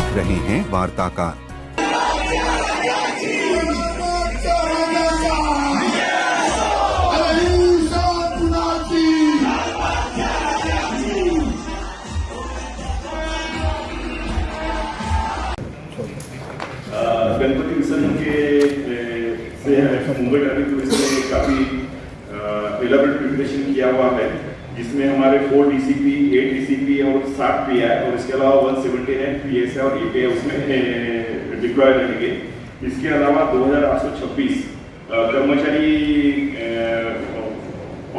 देख रहे हैं वार्ताकार। गणपति विसर्जन से मुंबई ट्रैफिक पुलिस ने काफ़ी एलाबोरेट प्रिपरेशन किया हुआ है, जिसमें हमारे 4 डीसीपी, 8 डीसीपी और 7 पीआई और इसके अलावा 179 पीएसआई और ईपीआई उसमें डिप्लॉय रहेंगे। इसके अलावा 2826 कर्मचारी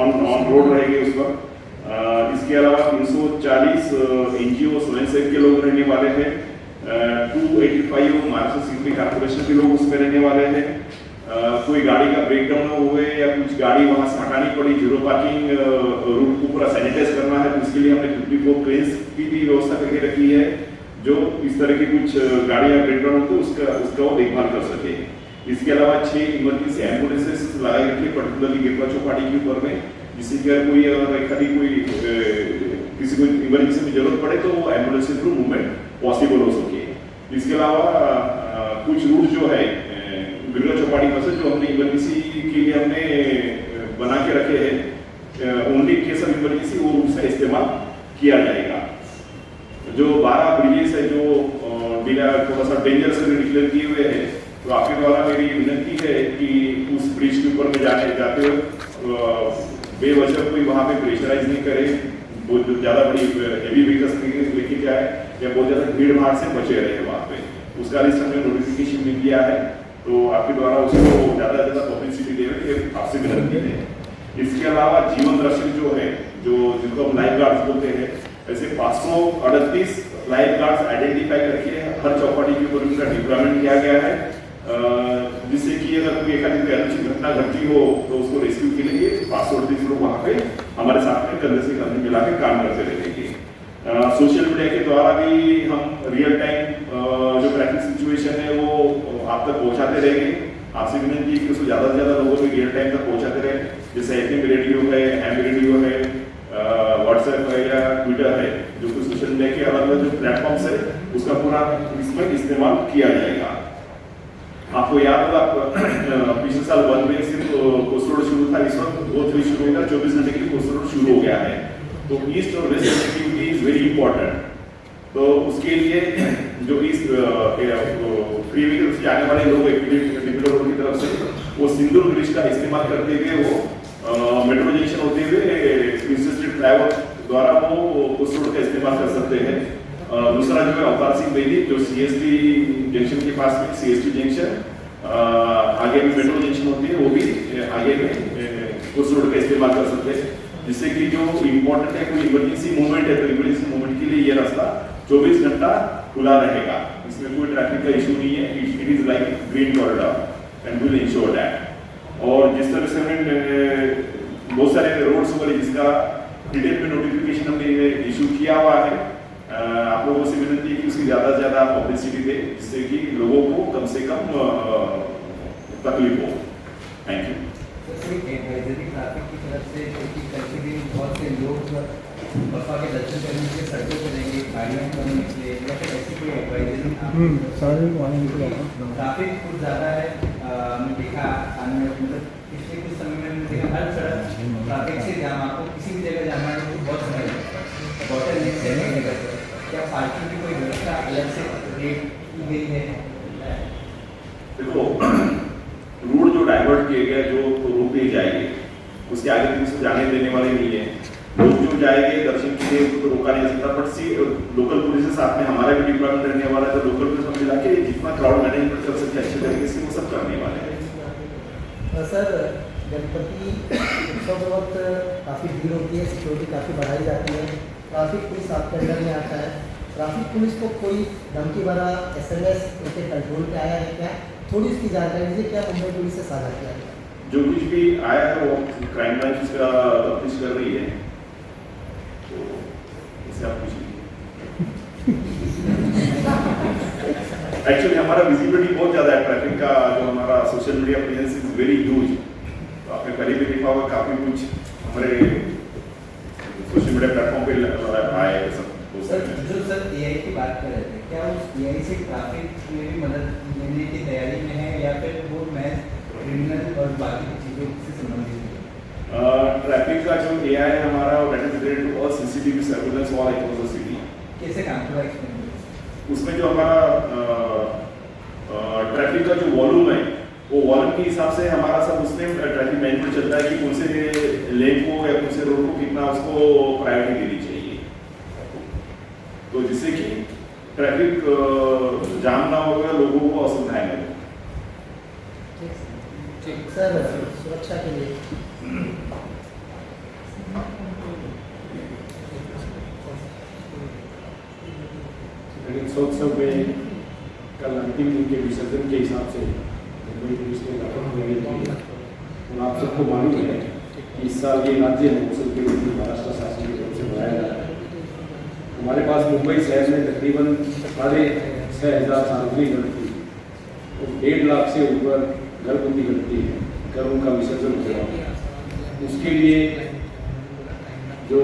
ऑन रोड रहेंगे उस पर। इसके अलावा 340 एनजीओ स्वयंसेवक के लोग रहने वाले हैं। 285 महाराष्ट्र सिटी कॉर्पोरेशन के लोग उसमें रहने वाले हैं। कोई गाड़ी का ब्रेकडाउन हुए या कुछ गाड़ी वहां से हटानी पड़ी, जीरो पार्किंग रूट को पूरा सैनिटाइज करना है, तो इसके लिए हमने 54 क्रेन्स की भी व्यवस्था करके रखी है, जो इस तरह की कुछ गाड़ियां ब्रेकडाउन हो तो उसका वो देखभाल कर सके। इसके अलावा 6 इमरजेंसी एम्बुलेंसेस लगाई रखी है, पर्टिकुलरली गेटवा चौपाटी के ऊपर में, जिससे कि अगर कोई किसी को इमरजेंसी में जरूरत पड़े तो वो एम्बुलेंस के थ्रू मूवमेंट पॉसिबल हो सके। इसके अलावा कुछ रूट जो है गिरवा चौपाटी पर से जो हमने इमरजेंसी के लिए हमने बना के रखे हैं, ओनली केस ऑफ इमरजेंसी वो रूट से इस्तेमाल किया जाएगा। जो 12 ब्रिजेस है जो थोड़ा सा डेंजरस डिक्लेयर किए हुए हैं, तो आपके द्वारा मेरी विनती है कि उस ब्रिज के ऊपर में जाते हुए बेवजह कोई वहाँ पे प्रेशराइज नहीं करे, बहुत ज़्यादा बड़ी हेवी व्हीकल्स लेके जाए या बहुत ज़्यादा भीड़ भाड़ से बचे रहे वहाँ पे। उसका लिस्ट हमने नोटिफिकेशन भी दिया है, तो आपके द्वारा उसको ज़्यादा से ज़्यादा पब्लिसिटी देने की आपसे विनती है। इसके अलावा जीवन रक्षक जो है, जो जिनको हम लाइफ गार्ड्स बोलते हैं, ऐसे 538 लाइफ गार्ड्स आइडेंटिफाई करके हर चौपाटी के ऊपर उनका डिप्लॉयमेंट किया गया है, जिससे कि अगर कोई एक अनुचित घटना घटती हो तो उसको रेस्क्यू के लिए 538 लोग वहाँ पे हमारे साथ में कंधे से कंधे मिला के काम करते रहेंगे। सोशल मीडिया के द्वारा भी हम रियल टाइम जो ट्रैफिक सिचुएशन है वो आप तक पहुँचाते रहेंगे। आपसे विनती है कि उसको ज़्यादा से ज़्यादा लोगों को रियल टाइम तक पहुँचाते रहे, जैसे FM रेडियो है, AM रेडियो है, व्हाट्सएप है या ट्विटर है, जो कि सोशल मीडिया के अलग अलग जो प्लेटफॉर्म्स है उसका पूरा इसमें इस्तेमाल किया जाएगा। आपको याद होगा पिछले साल 1 मई से कोस्टल रोड शुरू था, इस वक्त 2-3 शुरू होगा, 24 घंटे के लिए कोस्टल रोड शुरू हो गया है। तो ईस्ट और west connectivity is very important. तो उसके लिए जो इस फ्री व्हीकल से आने वाले लोग डिप्लो रोड की तरफ से वो सिंदूर ब्रिज का इस्तेमाल करते हुए वो मेट्रो जंक्शन होते हुए प्रिंसेस स्ट्रीट फ्लाईओवर द्वारा वो कोस्टल रोड का इस्तेमाल कर सकते हैं। दूसरा जो है अवतार सिंह बेदी जो CST जंक्शन के पास में CST जंक्शन आगे में मेट्रो जंक्शन होती है, वो भी आगे में कोस्टल रोड का इस्तेमाल कर सकते हैं, जिससे कि जो इम्पोर्टेंट है कोई इमरजेंसी मूवमेंट है तो इमरजेंसी मूवमेंट के लिए ये रास्ता 24 घंटा खुला रहेगा। इसमें कोई ट्रैफिक का इशू नहीं है, it is like green corridor and will ensure that. और जिस तरह से हमने बहुत सारे रोड्स वाले जिसका डिटेल में नोटिफिकेशन हमने इशू किया हुआ है, आप लोगों से विनती है कि उसकी ज़्यादा से ज़्यादा पब्लिसिटी दे, जिससे कि लोगों को कम से कम तकलीफ हो। Thank you. ट्रैफिक की तरफ से बहुत से लोग बप्पा के दर्शन करने के लिए सड़कों पर रहेंगे, गाड़ियाँ करने के लिए, या फिर ऐसी कोई एडवाइजरी ट्रैफिक कुछ ज़्यादा है। हमने देखा मतलब पिछले कुछ समय में हमने देखा हर सड़क ट्रैफिक से जाम, आपको किसी भी जगह जाना है तो बहुत समय लगता है, बॉटल नेक से नहीं निकलता। क्या पार्किंग की कोई व्यवस्था अलग से रेट की गई है? देखो, रूट जो डाइवर्ट किए गए जो रोक दिए जाएंगे उसके आगे किसी को जाने देने वाले नहीं है। लोग जो जाएंगे दर्शन के लिए उनको रोका नहीं जा सकता, बट लोकल पुलिस के साथ में हमारा भी डिप्लॉयमेंट रहने वाला है, तो लोकल पुलिस हम मिला के जितना क्राउड मैनेजमेंट कर सकते हैं अच्छे तरीके से वो सब करने वाले हैं। सर, गणपति उत्सव के वक्त काफ़ी भीड़ होती है, सिक्योरिटी काफ़ी बढ़ाई जाती है, ट्रैफिक पुलिस आपके अंडर में आता है। ट्रैफिक पुलिस को कोई धमकी भरा SMS उनके कंट्रोल पे आया है क्या? थोड़ी इसकी जानकारी दीजिए, क्या मुंबई पुलिस से साझा किया है? जो कुछ भी आया है वो क्राइम ब्रांच इसका तफ्तीश कर रही है, तो इससे आप पूछिए। एक्चुअली हमारा विजिबिलिटी बहुत ज़्यादा है ट्रैफिक का, जो हमारा social media presence is very huge. तो आपने पहले भी देखा होगा काफ़ी कुछ हमारे सोशल मीडिया प्लेटफॉर्म पे आए सब। सर सर एआई की बात कर रहे थे, क्या उस एआई से ट्रैफिक में भी मदद लेने की तैयारी में है या फिर वो महज क्रिमिनल और बाकी चीज़ों से संबंधित है? ट्रैफिक का जो एआई है हमारा, that is related to all CCTV surveillance all across the city. कैसे काम थोड़ा एक्सप्लेन करें? उसमें जो हमारा ट्रैफिक का जो वॉल्यूम है, वो वॉल्यूम के हिसाब से हमारा सब उसमें ट्रैफिक मैनेजमेंट चलता है कि कौन से लेन को या कौन से रोड को कितना उसको प्रायोरिटी देनी चाहिए, तो जिससे कि ट्रैफिक जाम ना होगा, लोगों को असुविधाएं ना हो। सर सुरक्षा के लिए गणेशोत्सव में कल अंतिम दिन के विसर्जन के हिसाब से मुंबई पुलिस ने गठन होने के लिए, और आप सबको मालूम है कि इस साल ये राज्य महोत्सव के रूप में महाराष्ट्र शासन की तरफ से मनाया जा रहा है। हमारे पास मुंबई शहर में तकरीबन 6,500 सार्वजनिक गणपति और 1.5 लाख से ऊपर घरगुती गणपति है, घर उनका विसर्जन होगा। उसके लिए जो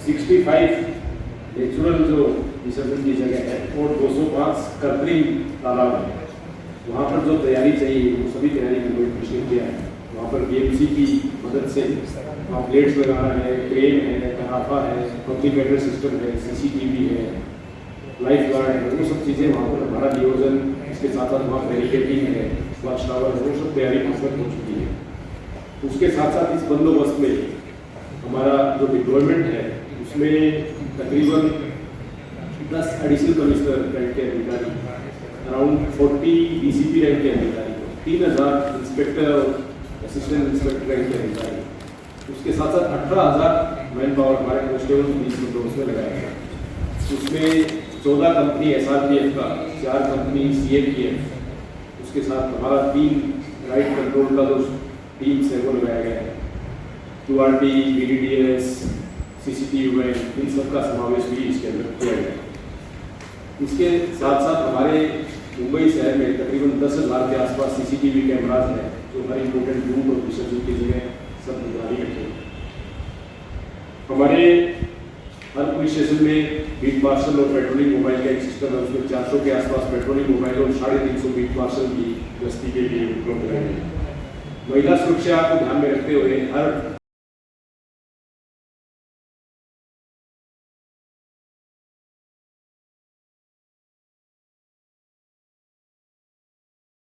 65 नेचुरल जो विसर्जन की जगह है और 205 कृत्रिम तालाब है, वहाँ पर जो तैयारी चाहिए वो सभी तैयारी मुंबई पुलिस ने किया है। वहाँ पर बीएमसी की मदद से वहाँ प्लेट्स लगाना है, क्रेन है, कराफा है, कम्युनिकेटर सिस्टम है, सीसीटीवी है, लाइफ गार्ड है, वो सब चीज़ें वहाँ पर हमारा नियोजन, इसके साथ साथ वहाँ बैरिकेडिंग है, वॉच टावर है, वो सब तैयारी परफेक्ट हो चुकी है। उसके साथ साथ इस बंदोबस्त में हमारा जो डिप्लॉयमेंट है उसमें तकरीबन 10 एडिशनल कमिश्नर रैंक के अधिकारी, अराउंड 40 डीसीपी रैंक के अधिकारी, 3,000 इंस्पेक्टर और असिस्टेंट इंस्पेक्टर रैंक के अधिकारी, उसके साथ साथ 18,000 मैन पावर हमारे कांस्टेबल पुलिस बंदोबस्त में लगाया गया। उसमें 14 कंपनी SRPF का, 4 कंपनी CMPF, उसके साथ हमारा 3 राइट कंट्रोल का जो टीम्स है वो लगाया गया है, QRT, BDDS, CCTV वैन, इन सब का समावेश भी इसके अंदर किया गया है। इसके साथ साथ हमारे मुंबई शहर में तकरीबन 10,000 के आसपास CCTV कैमराज हैं जो हर इम्पोर्टेंट रूट और विसर्जन की जगह सब निगरानी रखेंगे। हमारे हर पुलिस स्टेशन में बीट मार्शल और पेट्रोलिंग मोबाइल का एक सिस्टम है, उसमें 400 के आसपास पेट्रोलिंग मोबाइल और 350 बीट मार्शल की गश्ती के लिए उपलब्ध रहेंगे। महिला सुरक्षा को ध्यान में रखते हुए हर